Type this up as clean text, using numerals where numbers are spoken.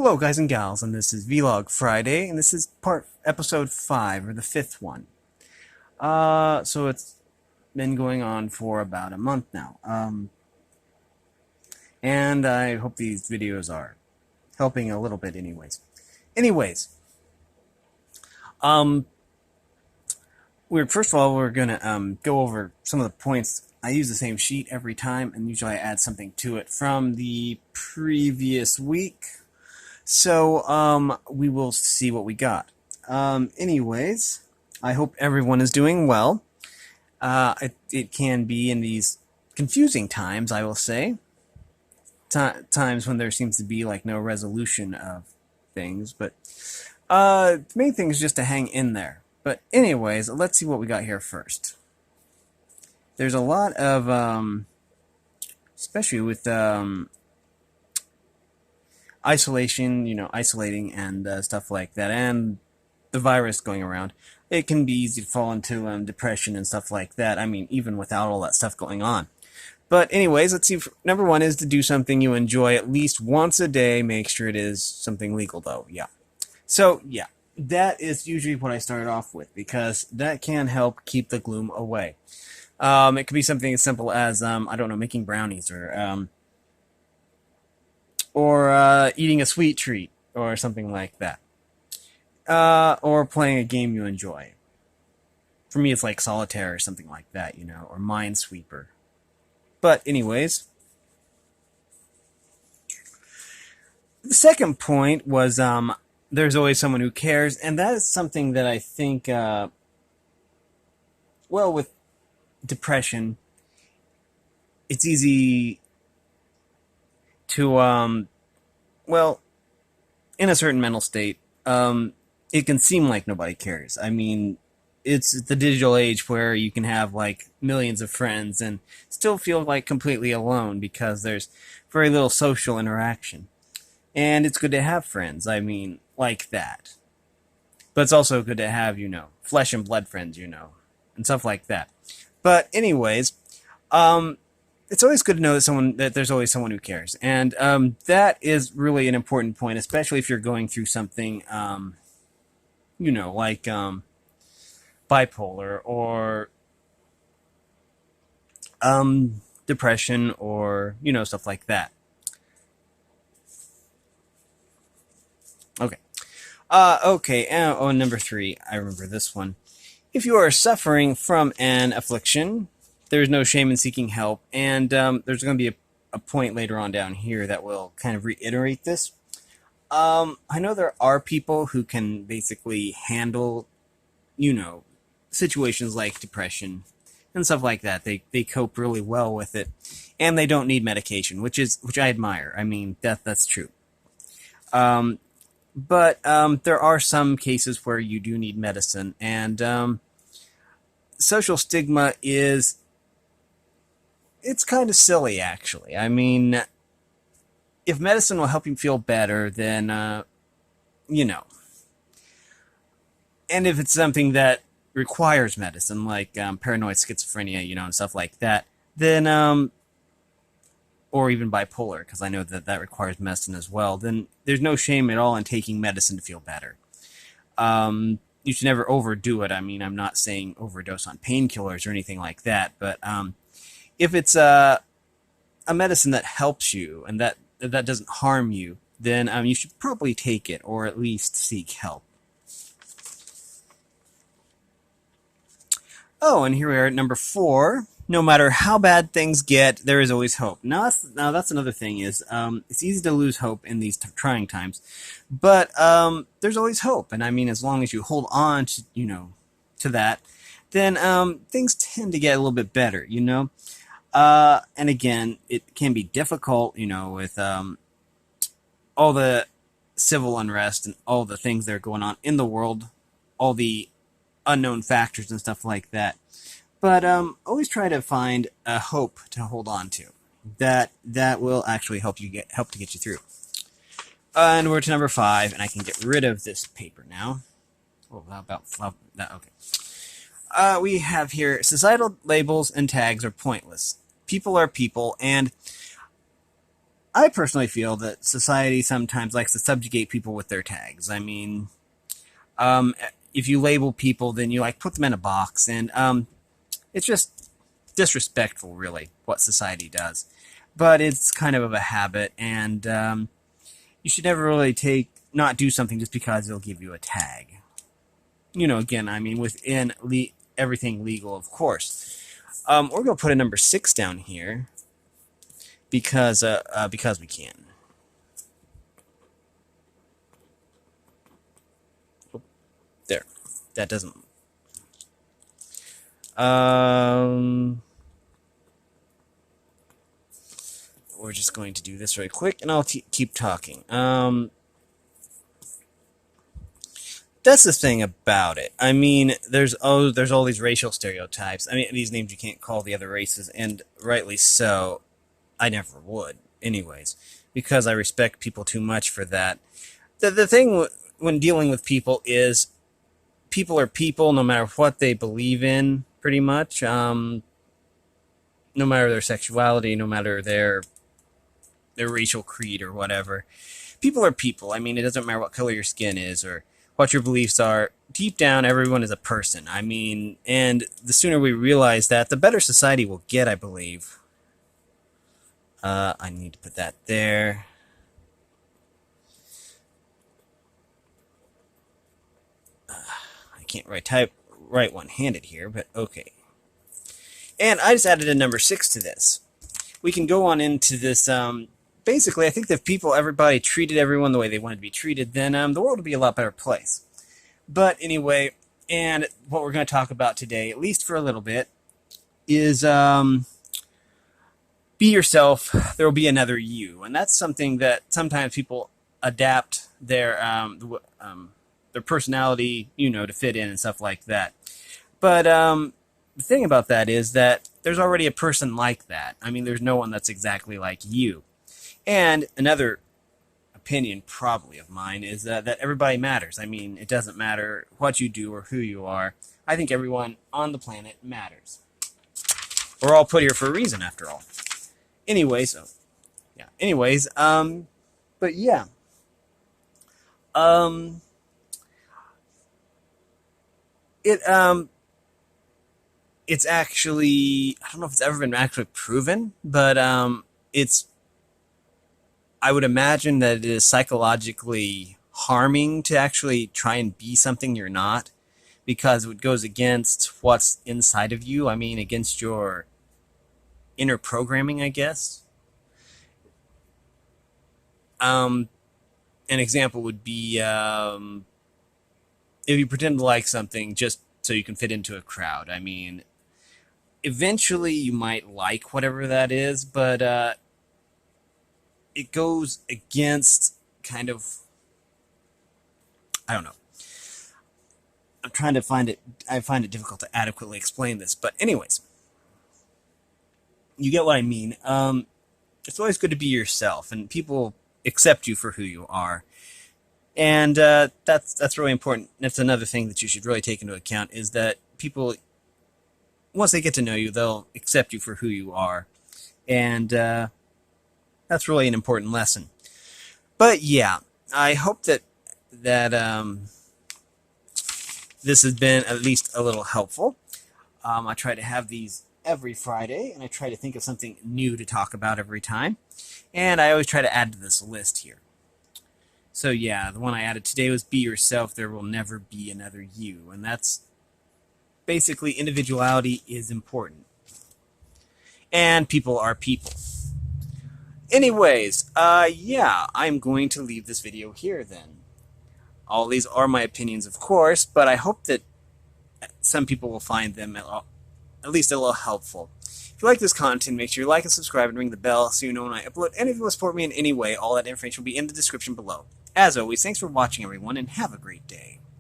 Hello guys and gals, and this is Vlog Friday, and this is episode 5, or the 5th one. So it's been going on for about a month now. And I hope these videos are helping a little bit Anyways, first of all, we're gonna go over some of the points. I use the same sheet every time, and usually I add something to it from the previous week. So, we will see what we got. Anyways, I hope everyone is doing well. It can be in these confusing times, I will say. Times when there seems to be, like, no resolution of things. But, the main thing is just to hang in there. But anyways, let's see what we got here first. There's a lot of, especially with, isolation, isolating and stuff like that, and the virus going around, it can be easy to fall into depression and stuff like that. I mean, even without all that stuff going on. But anyways, let's see. Number one is to do something you enjoy at least once a day. Make sure it is something legal, though. Yeah. So, yeah, that is usually what I start off with, because that can help keep the gloom away. It could be something as simple as, I don't know, making brownies, or eating a sweet treat, or something like that. Or playing a game you enjoy. For me, it's like solitaire or something like that, or Minesweeper. But anyways, the second point was there's always someone who cares, and that is something that I think, with depression, it's easy to, in a certain mental state, it can seem like nobody cares. I mean, it's the digital age where you can have, like, millions of friends and still feel, like, completely alone because there's very little social interaction. And it's good to have friends, I mean, like that. But it's also good to have, flesh and blood friends, and stuff like that. But anyways, it's always good to know that there's always someone who cares. And that is really an important point, especially if you're going through something, like bipolar or depression or, stuff like that. Okay. Number 3, I remember this one. If you are suffering from an affliction, there's no shame in seeking help, and there's going to be a point later on down here that will kind of reiterate this. I know there are people who can basically handle, situations like depression and stuff like that. They cope really well with it, and they don't need medication, which I admire. I mean, that's true. But there are some cases where you do need medicine, and social stigma it's kind of silly, actually. I mean, if medicine will help you feel better, then, and if it's something that requires medicine, like paranoid schizophrenia, and stuff like that, then, or even bipolar, because I know that requires medicine as well, then there's no shame at all in taking medicine to feel better. You should never overdo it. I mean, I'm not saying overdose on painkillers or anything like that, but if it's a medicine that helps you and that doesn't harm you, then you should probably take it, or at least seek help. Oh, and here we are at number 4. No matter how bad things get, there is always hope. Now that's another thing is, it's easy to lose hope in these trying times, but there's always hope. And I mean, as long as you hold on to, to that, then things tend to get a little bit better, and again, it can be difficult, with all the civil unrest and all the things that are going on in the world, all the unknown factors and stuff like that. But always try to find a hope to hold on to. That will actually help to get you through. And we're to number 5, and I can get rid of this paper now. Oh, how about that? Okay. We have here, societal labels and tags are pointless. People are people, and I personally feel that society sometimes likes to subjugate people with their tags. I mean, um, if you label people, then you like put them in a box, and it's just disrespectful, really, what society does. But it's kind of a habit, and you should never really not do something just because it'll give you a tag. Again, I mean, within everything legal, of course. We're going to put a number 6 down here because we can. There. That doesn't. We're just going to do this really quick, and I'll keep talking. That's the thing about it. I mean, there's all these racial stereotypes. I mean, these names you can't call the other races, and rightly so. I never would, anyways, because I respect people too much for that. The thing when dealing with people is people are people, no matter what they believe in, pretty much. No matter their sexuality, no matter their racial creed or whatever. People are people. I mean, it doesn't matter what color your skin is or what your beliefs are. Deep down, everyone is a person. I mean, and the sooner we realize that, the better society will get, I believe. I need to put that there. I can't write one-handed here, but okay. And I just added a number 6 to this. We can go on into this. Basically, I think that if everybody treated everyone the way they wanted to be treated, then the world would be a lot better place. But anyway, and what we're going to talk about today, at least for a little bit, is be yourself. There will be another you, and that's something that sometimes people adapt their personality, to fit in and stuff like that. But the thing about that is that there's already a person like that. I mean, there's no one that's exactly like you. And another opinion, probably of mine, is that everybody matters. I mean, it doesn't matter what you do or who you are. I think everyone on the planet matters. We're all put here for a reason, after all. Anyways, but yeah. It's actually, I don't know if it's ever been actually proven, but I would imagine that it is psychologically harming to actually try and be something you're not, because it goes against what's inside of you. I mean, against your inner programming, I guess. An example would be if you pretend to like something just so you can fit into a crowd. I mean, eventually you might like whatever that is, but it goes against kind of, I don't know. I'm trying to find it. I find it difficult to adequately explain this, but anyways, you get what I mean. It's always good to be yourself, and people accept you for who you are, and that's really important. That's another thing that you should really take into account, is that people, once they get to know you, they'll accept you for who you are, and that's really an important lesson. But yeah, I hope that this has been at least a little helpful. I try to have these every Friday, and I try to think of something new to talk about every time. And I always try to add to this list here. So yeah, the one I added today was be yourself, there will never be another you. And that's basically, individuality is important. And people are people. Anyways, yeah, I'm going to leave this video here then. All these are my opinions, of course, but I hope that some people will find them at least a little helpful. If you like this content, make sure you like and subscribe and ring the bell so you know when I upload. And if you want to support me in any way, all that information will be in the description below. As always, thanks for watching, everyone, and have a great day.